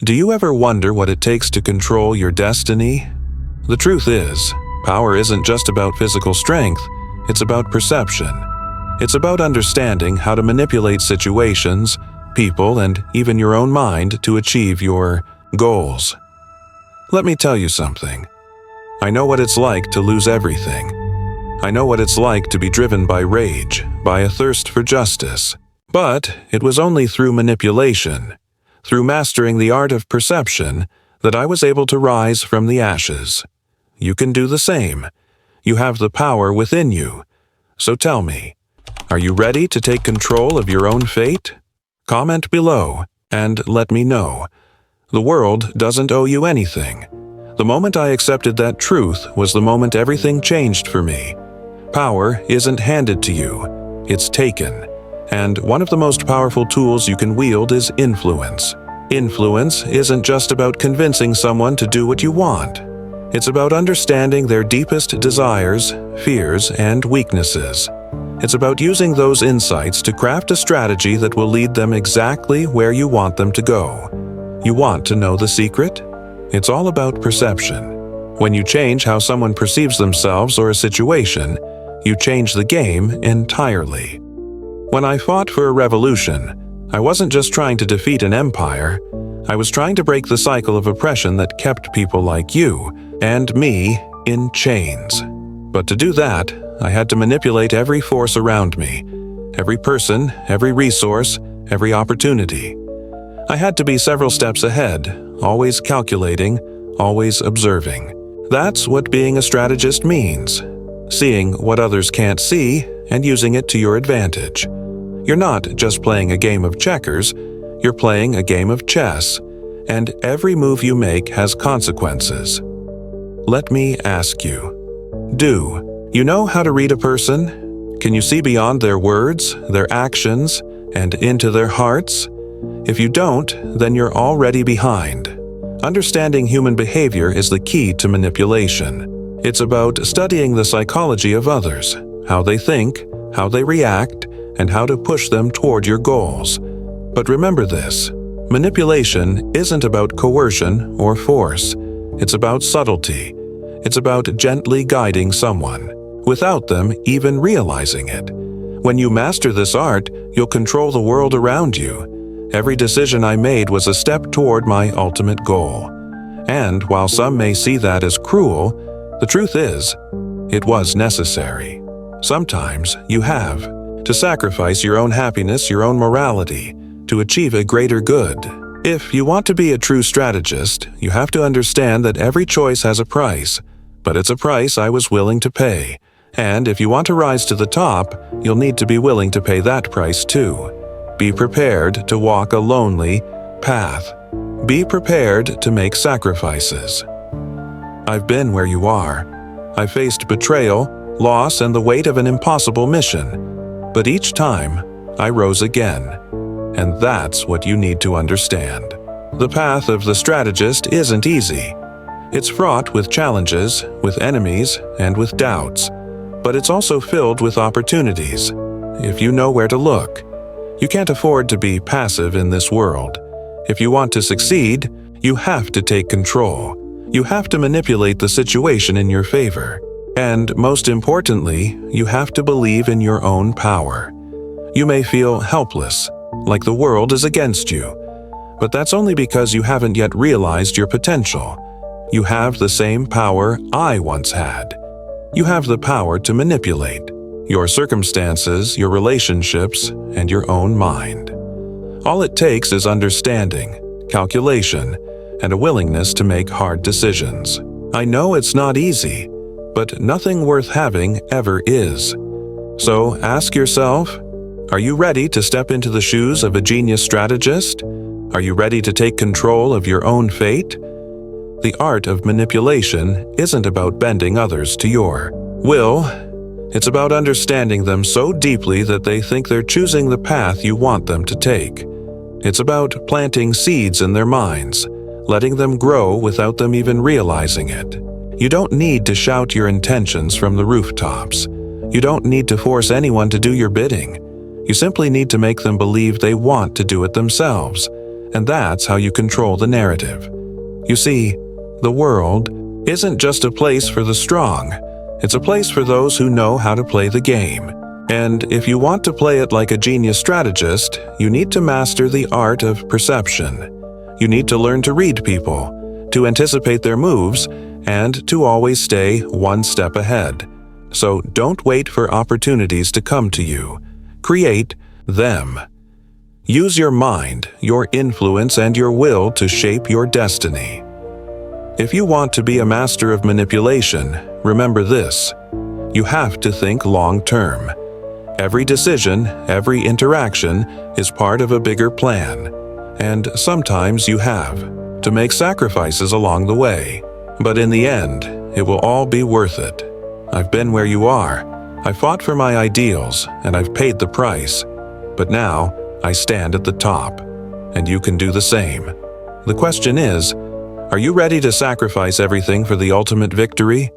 Do you ever wonder what it takes to control your destiny? The truth is, power isn't just about physical strength, it's about perception. It's about understanding how to manipulate situations, people, and even your own mind to achieve your goals. Let me tell you something. I know what it's like to lose everything. I know what it's like to be driven by rage, by a thirst for justice. But it was only through manipulation, through mastering the art of perception, that I was able to rise from the ashes. You can do the same. You have the power within you. So tell me, are you ready to take control of your own fate? Comment below and let me know. The world doesn't owe you anything. The moment I accepted that truth was the moment everything changed for me. Power isn't handed to you, it's taken. And one of the most powerful tools you can wield is influence. Influence isn't just about convincing someone to do what you want. It's about understanding their deepest desires, fears, and weaknesses. It's about using those insights to craft a strategy that will lead them exactly where you want them to go. You want to know the secret? It's all about perception. When you change how someone perceives themselves or a situation, you change the game entirely. When I fought for a revolution, I wasn't just trying to defeat an empire. I was trying to break the cycle of oppression that kept people like you and me in chains. But to do that, I had to manipulate every force around me, every person, every resource, every opportunity. I had to be several steps ahead, always calculating, always observing. That's what being a strategist means. Seeing what others can't see and using it to your advantage. You're not just playing a game of checkers, you're playing a game of chess, and every move you make has consequences. Let me ask you, do you know how to read a person? Can you see beyond their words, their actions, and into their hearts? If you don't, then you're already behind. Understanding human behavior is the key to manipulation. It's about studying the psychology of others, how they think, how they react, and how to push them toward your goals. But remember this, manipulation isn't about coercion or force. It's about subtlety. It's about gently guiding someone, without them even realizing it. When you master this art, you'll control the world around you. Every decision I made was a step toward my ultimate goal. And while some may see that as cruel, the truth is, it was necessary. Sometimes you have to sacrifice your own happiness, your own morality, to achieve a greater good. If you want to be a true strategist, you have to understand that every choice has a price, but it's a price I was willing to pay. And if you want to rise to the top, you'll need to be willing to pay that price too. Be prepared to walk a lonely path. Be prepared to make sacrifices. I've been where you are. I've faced betrayal, loss, and the weight of an impossible mission. But each time, I rose again. And that's what you need to understand. The path of the strategist isn't easy. It's fraught with challenges, with enemies, and with doubts. But it's also filled with opportunities, if you know where to look. You can't afford to be passive in this world. If you want to succeed, you have to take control. You have to manipulate the situation in your favor. And most importantly, you have to believe in your own power. You may feel helpless, like the world is against you. But that's only because you haven't yet realized your potential. You have the same power I once had. You have the power to manipulate your circumstances, your relationships, and your own mind. All it takes is understanding, calculation, and a willingness to make hard decisions. I know it's not easy, but nothing worth having ever is. So ask yourself, are you ready to step into the shoes of a genius strategist? Are you ready to take control of your own fate? The art of manipulation isn't about bending others to your will. It's about understanding them so deeply that they think they're choosing the path you want them to take. It's about planting seeds in their minds, letting them grow without them even realizing it. You don't need to shout your intentions from the rooftops. You don't need to force anyone to do your bidding. You simply need to make them believe they want to do it themselves. and that's how you control the narrative. You see, the world isn't just a place for the strong. It's a place for those who know how to play the game. And if you want to play it like a genius strategist, you need to master the art of perception. You need to learn to read people, to anticipate their moves, and to always stay one step ahead. So don't wait for opportunities to come to you. Create them. Use your mind, your influence, and your will to shape your destiny. If you want to be a master of manipulation, remember this: you have to think long-term. Every decision, every interaction is part of a bigger plan, and sometimes you have to make sacrifices along the way. But in the end, it will all be worth it. I've been where you are. I fought for my ideals, and I've paid the price. But now, I stand at the top, and you can do the same. The question is, are you ready to sacrifice everything for the ultimate victory?